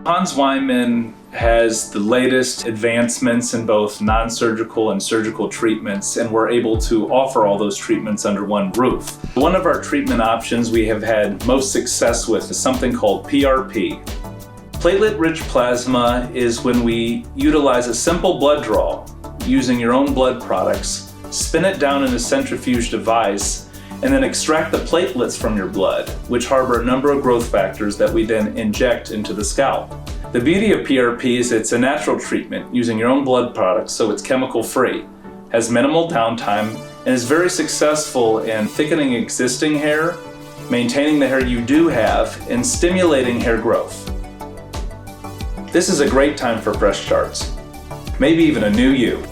Hans Wiemann has the latest advancements in both non-surgical and surgical treatments, and we're able to offer all those treatments under one roof. One of our treatment options we have had most success with is something called PRP. Platelet-rich plasma is when we utilize a simple blood draw using your own blood products, spin it down in a centrifuge device, and then extract the platelets from your blood, which harbor a number of growth factors that we then inject into the scalp. The beauty of PRP is it's a natural treatment using your own blood products, so it's chemical-free, has minimal downtime, and is very successful in thickening existing hair, maintaining the hair you do have, and stimulating hair growth. This is a great time for fresh starts, maybe even a new you.